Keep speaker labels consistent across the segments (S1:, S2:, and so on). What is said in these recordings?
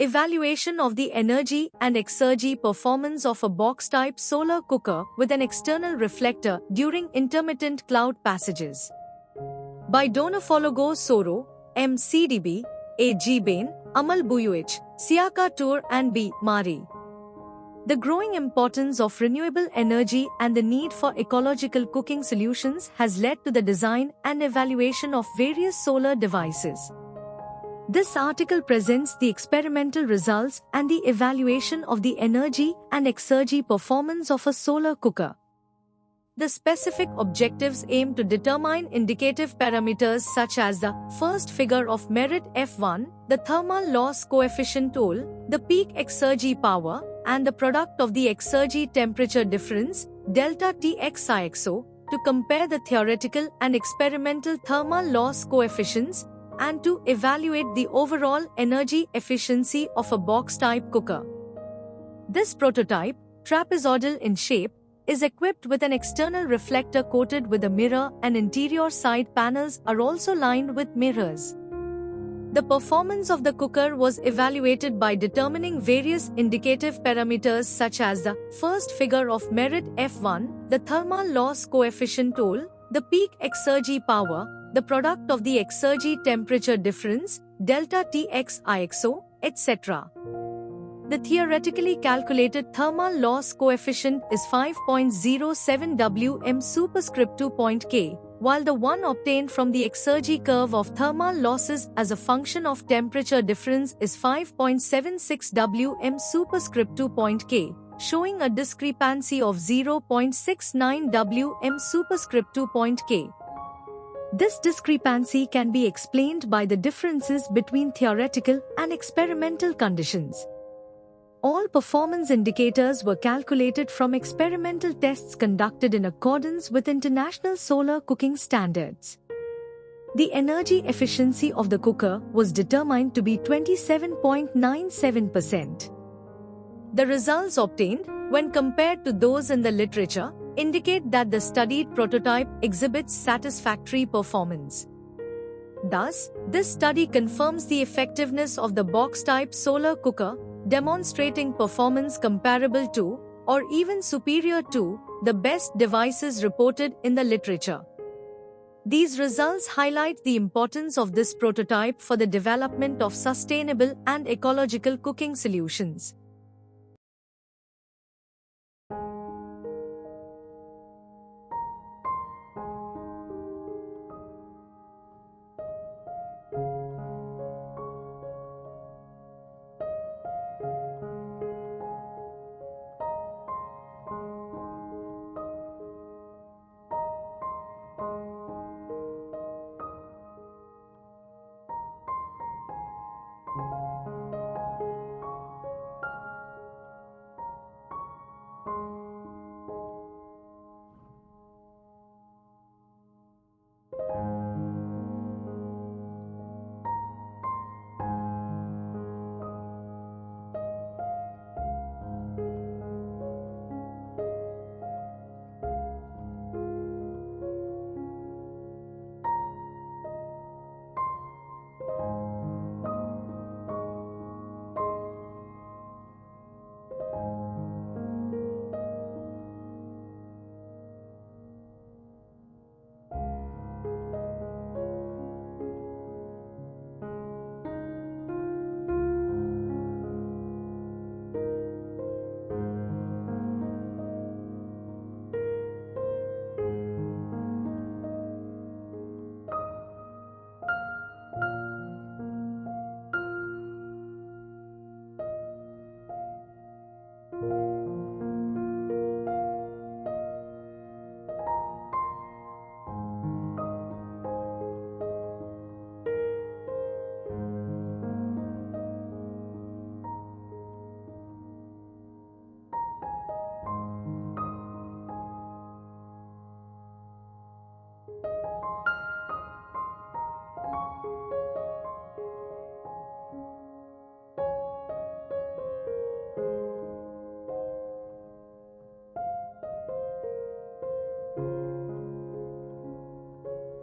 S1: Evaluation of the energy and exergy performance of a box-type solar cooker with an external reflector during intermittent cloud passages. By Donofologo Soro, M. CDB, A. G. Bain, Amal Buiuich, Siaka Tour and B. Mari. The growing importance of renewable energy and the need for ecological cooking solutions has led to the design and evaluation of various solar devices. This article presents the experimental results and the evaluation of the energy and exergy performance of a solar cooker. The specific objectives aim to determine indicative parameters such as the first figure of merit F1, the thermal loss coefficient TOL, the peak exergy power, and the product of the exergy temperature difference, delta TXIXO, to compare the theoretical and experimental thermal loss coefficients, and to evaluate the overall energy efficiency of a box-type cooker. This prototype, trapezoidal in shape, is equipped with an external reflector coated with a mirror, and interior side panels are also lined with mirrors. The performance of the cooker was evaluated by determining various indicative parameters such as the first figure of merit F1, the thermal loss coefficient TOL, the peak exergy power, the product of the exergy temperature difference, delta TXIXO, etc. The theoretically calculated thermal loss coefficient is 5.07 Wm superscript 2.k, while the one obtained from the exergy curve of thermal losses as a function of temperature difference is 5.76 Wm superscript 2.k, showing a discrepancy of 0.69 Wm superscript 2.k. This discrepancy can be explained by the differences between theoretical and experimental conditions. All performance indicators were calculated from experimental tests conducted in accordance with international solar cooking standards. The energy efficiency of the cooker was determined to be 27.97%. The results obtained, when compared to those in the literature, indicate that the studied prototype exhibits satisfactory performance. Thus, this study confirms the effectiveness of the box-type solar cooker, demonstrating performance comparable to, or even superior to, the best devices reported in the literature. These results highlight the importance of this prototype for the development of sustainable and ecological cooking solutions.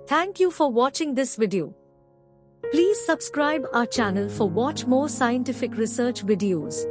S1: Thank you for watching this video. Please subscribe our channel for watch more scientific research videos.